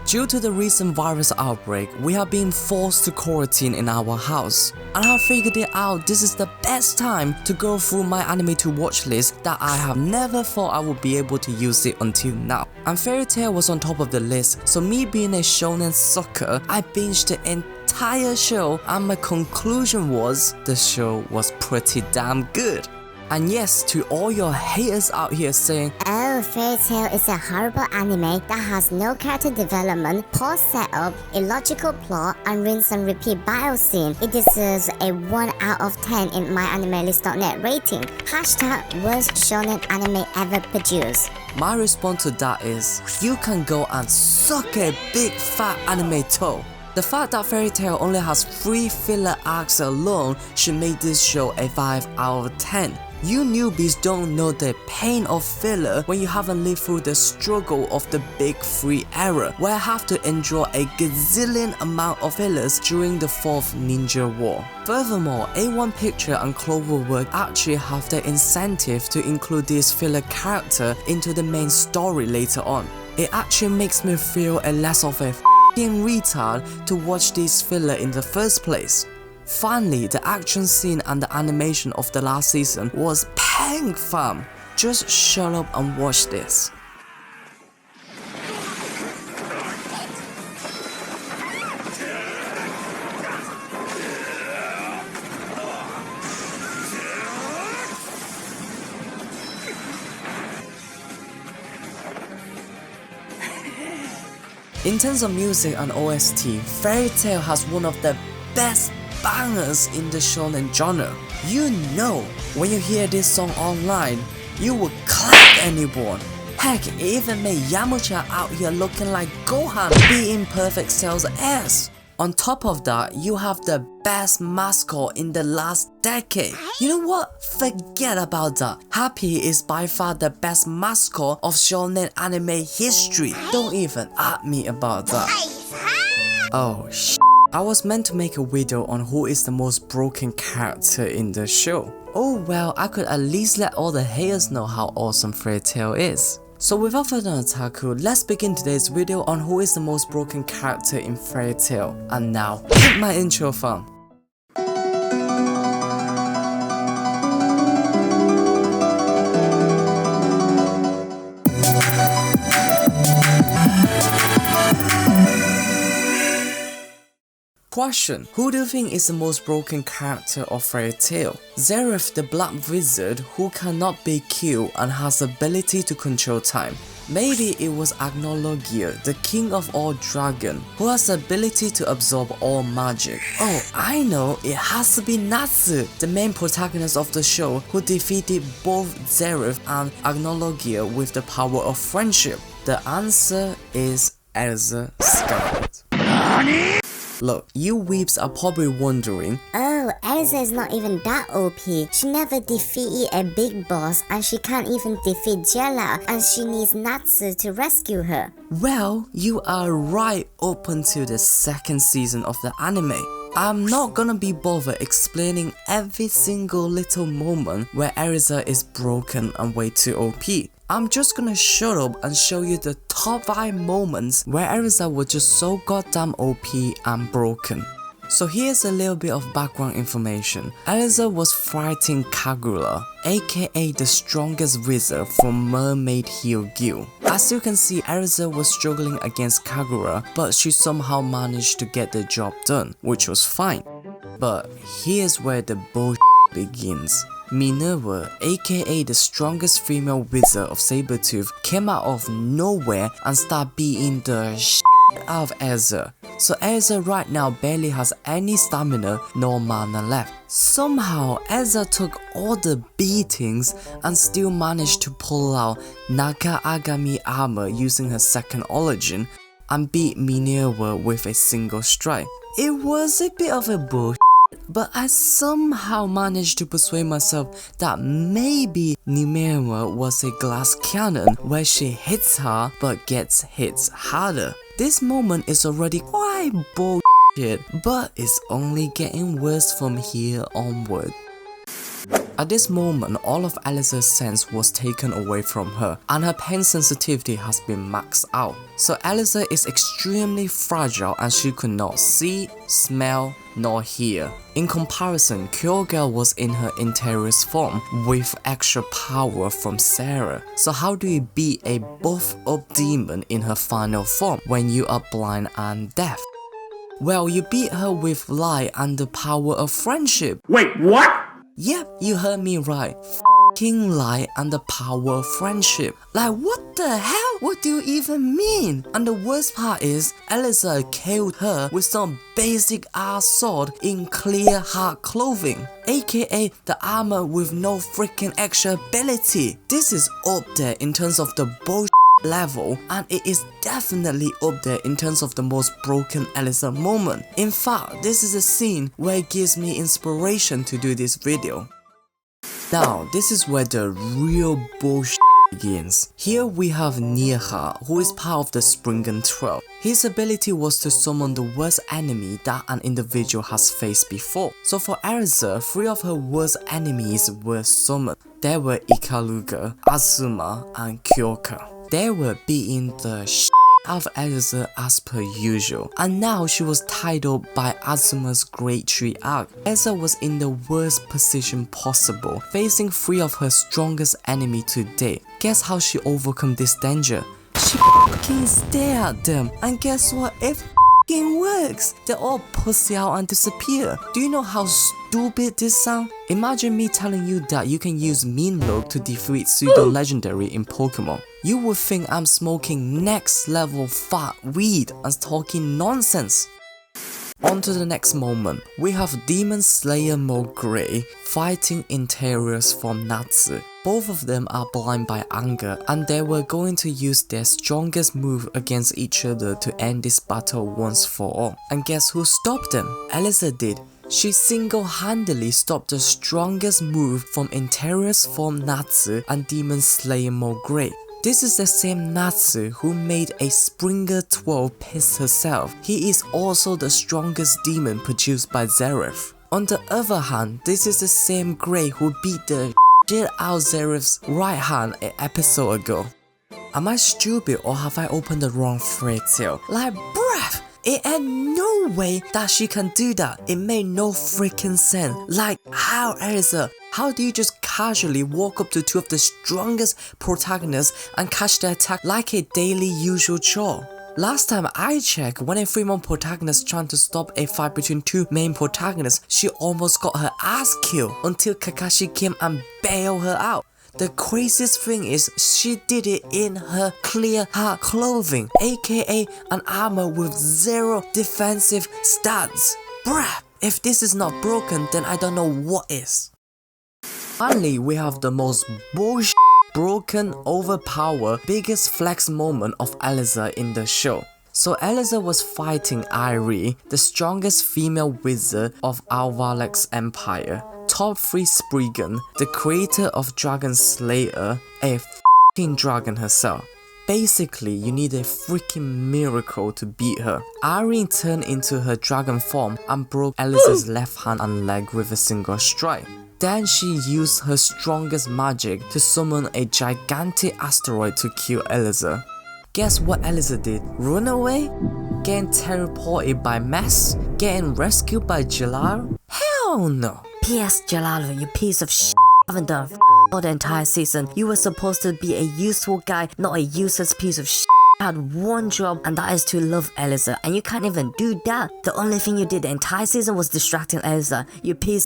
Due to the recent virus outbreak, we have been forced to quarantine in our house. And I figured it out, this is the best time to go through my anime to watch list that I have never thought I would be able to use it until now. And Fairy Tail was on top of the list, so me being a shonen sucker, I binged the entire show and my conclusion was the show was pretty damn good. And yes, to all your haters out here saying, "Oh, Fairy Tail is a horrible anime that has no character development, poor setup, illogical plot, and rinse and repeat battle scene. It deserves a 1 out of 10 in myanimelist.net rating. # worst shonen anime ever produced." My response to that is, you can go and suck a big fat anime toe. The fact that Fairy Tail only has 3 filler arcs alone should make this show a 5 out of 10. You newbies don't know the pain of filler when you haven't lived through the struggle of the big 3 era, where I have to endure a gazillion amount of fillers during the 4th Ninja War. Furthermore, A1 Picture and Cloverwork actually have the incentive to include this filler character into the main story later on. It actually makes me feel a less of a f***ing retard to watch this filler in the first place. Finally, the action scene and the animation of the last season was pang fam. Just shut up and watch this. In terms of music and OST, Fairy Tail has one of the best bangers in the shonen genre. You know, when you hear this song online, you will clap anyone. Heck, it even made Yamcha out here looking like Gohan beating Perfect Cell's ass. On top of that, you have the best mascot in the last decade. You know what? Forget about that. Happy is by far the best mascot of shonen anime history. Don't even at me about that. Oh shit. I was meant to make a video on who is the most broken character in the show. Oh well, I could at least let all the haters know how awesome Fairy Tail is. So without further ado, let's begin today's video on who is the most broken character in Fairy Tail. And now, hit my intro fam. Question: who do you think is the most broken character of Fairy Tail? Zeref, the Black Wizard who cannot be killed and has the ability to control time. Maybe it was Agnologia, the king of all dragon, who has the ability to absorb all magic. Oh, I know, it has to be Natsu, the main protagonist of the show who defeated both Zeref and Agnologia with the power of friendship. The answer is Elsa Scarlet. Look, you weeps are probably wondering, "Oh, Elsa is not even that OP. She never defeated a big boss and she can't even defeat Jella and she needs Natsu to rescue her." well, you are right up until the 2nd season of the anime. I'm not gonna be bothered explaining every single little moment where Erza is broken and way too OP. I'm just gonna shut up and show you the top 5 moments where Erza was just so goddamn OP and broken. So here's a little bit of background information. Erza was fighting Kagura, aka the strongest wizard from Mermaid Hyogyu. As you can see, Erza was struggling against Kagura, but she somehow managed to get the job done, which was fine. But here's where the bullshit begins. Minerva, aka the strongest female wizard of Sabretooth, came out of nowhere and started beating the shit out of Erza. So Erza right now barely has any stamina nor mana left. Somehow Erza took all the beatings and still managed to pull out Naka Agami armor using her 2nd origin and beat Minerva with a single strike. It was a bit of a bullshit, but I somehow managed to persuade myself that maybe Minerva was a glass cannon where she hits hard but gets hit harder. This moment is already quite bullshit, but it's only getting worse from here onward. At this moment, all of Alice's sense was taken away from her, and her pain sensitivity has been maxed out. So Alice is extremely fragile and she could not see, smell, nor hear. In comparison, Cure Girl was in her interior's form with extra power from Sarah. So how do you beat a buff up demon in her final form when you are blind and deaf? Well, you beat her with light and the power of friendship. Wait, what? Yep, you heard me right. F***ing light and the power of friendship. Like, what the hell? What do you even mean? And the worst part is, Elisa killed her with some basic ass sword in clear heart clothing, aka the armor with no freaking extra ability. This is up there in terms of the bullshit level, and it is definitely up there in terms of the most broken Elisa moment. In fact, this is a scene where it gives me inspiration to do this video. Now, this is where the real bullshit begins. Here we have Nirha, who is part of the Springen 12. His ability was to summon the worst enemy that an individual has faced before. So for Erza, 3 of her worst enemies were summoned. There were Ikaruga, Azuma, and Kyoka. They were beating the shit out of Elsa as per usual, and now she was tied up by Azuma's Great Tree Arc. Elsa was in the worst position possible, facing 3 of her strongest enemies to date. Guess how she overcome this danger? She f***ing stare at them, and guess what? It f***ing works! They all pussy out and disappear. Do you know how stupid this sounds? Imagine me telling you that you can use Mean Look to defeat pseudo-legendary in Pokemon. You would think I'm smoking next level fat weed and talking nonsense. On to the next moment, we have Demon Slayer Mogre fighting Interiors from Natsu. Both of them are blind by anger, and they were going to use their strongest move against each other to end this battle once for all. And guess who stopped them? Elisa did. She single-handedly stopped the strongest move from Interiors from Natsu and Demon Slayer Mogre. This is the same Natsu who made a Springer 12 piss herself. He is also the strongest demon produced by Zeref. On the other hand, this is the same Grey who beat the shit out of Zeref's right hand an episode ago. Am I stupid or have I opened the wrong thread here? Like, bruh! It ain't no way that she can do that. It made no freaking sense. Like, how Elsa? How do you just casually walk up to 2 of the strongest protagonists and catch their attack like a daily usual chore? Last time I checked, when a 3-man protagonist trying to stop a fight between 2 main protagonists, she almost got her ass killed until Kakashi came and bailed her out. The craziest thing is, she did it in her clear heart clothing, aka an armor with 0 defensive stats. Bruh, if this is not broken, then I don't know what is. Finally, we have the most bullshit, broken, overpowered, biggest flex moment of Elisa in the show. So Elisa was fighting Airi, the strongest female wizard of Alvalek's empire. Top 3 Spriggan, the creator of Dragon Slayer, a f***ing dragon herself. Basically, you need a freaking miracle to beat her. Airi turned into her dragon form and broke Elisa's left hand and leg with a single strike. Then she used her strongest magic to summon a gigantic asteroid to kill Elisa. Guess what Elisa did? Run away? Getting teleported by Mess? Getting rescued by Jalal? Hell no! P.S. Jalal, you piece of shit. Haven't done for the entire season. You were supposed to be a useful guy, not a useless piece of shit. You had one job, and that is to love Elisa, and you can't even do that. The only thing you did the entire season was distracting Elisa. You piece.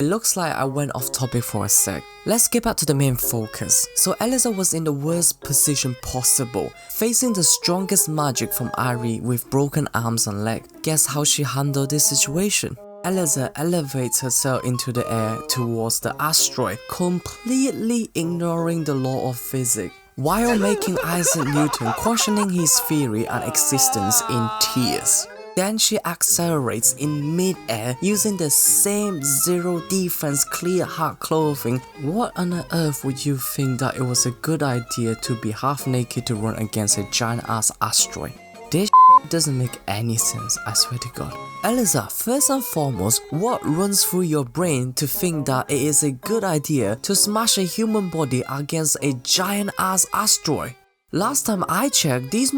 It looks like I went off topic for a sec. Let's get back to the main focus. So Elisa was in the worst position possible, facing the strongest magic from Airi with broken arms and legs. Guess how she handled this situation? Elisa elevates herself into the air towards the asteroid, completely ignoring the law of physics, while making Isaac Newton questioning his theory and existence in tears. Then she accelerates in mid-air using the same 0 defense clear heart clothing. What on earth would you think that it was a good idea to be half naked to run against a giant ass asteroid? This doesn't make any sense, I swear to God. Eliza, first and foremost, what runs through your brain to think that it is a good idea to smash a human body against a giant ass asteroid? Last time I checked, these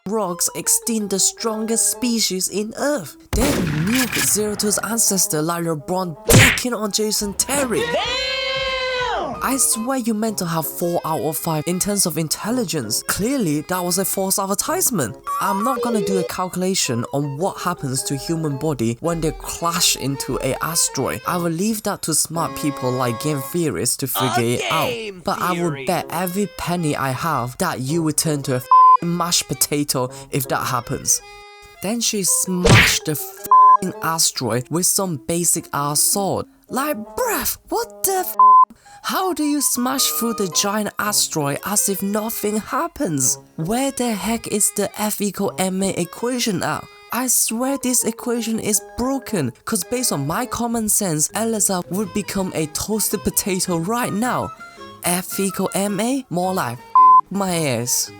rocks extinct the strongest species in Earth. They nuke Zerato's ancestor like LeBron decking on Jason Terry. I swear you meant to have 4 out of 5 in terms of intelligence. Clearly, that was a false advertisement. I'm not gonna do a calculation on what happens to human body when they clash into a asteroid. I will leave that to smart people like game theorists to figure it out. But I would bet every penny I have that you will turn to a mashed potato if that happens. Then she smashed the asteroid with some basic ass sword. Like, bruv, what the How do you smash through the giant asteroid as if nothing happens? Where the heck is the F=ma equation at? I swear this equation is broken, cause based on my common sense, Eliza would become a toasted potato right now. F=ma? More like my ass.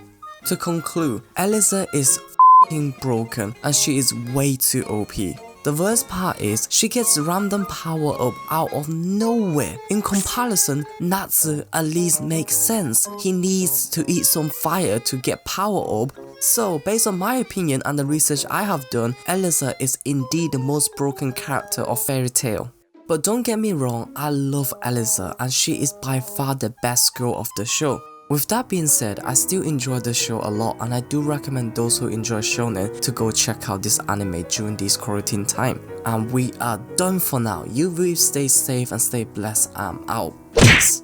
To conclude, Eliza is broken and she is way too OP. The worst part is, she gets random power up out of nowhere. In comparison, Natsu at least makes sense. He needs to eat some fire to get power up. So, based on my opinion and the research I have done, Eliza is indeed the most broken character of Fairy Tail. But don't get me wrong, I love Eliza and she is by far the best girl of the show. With that being said, I still enjoy the show a lot and I do recommend those who enjoy shonen to go check out this anime during this quarantine time. And we are done for now. You will stay safe and stay blessed. I'm out. Peace.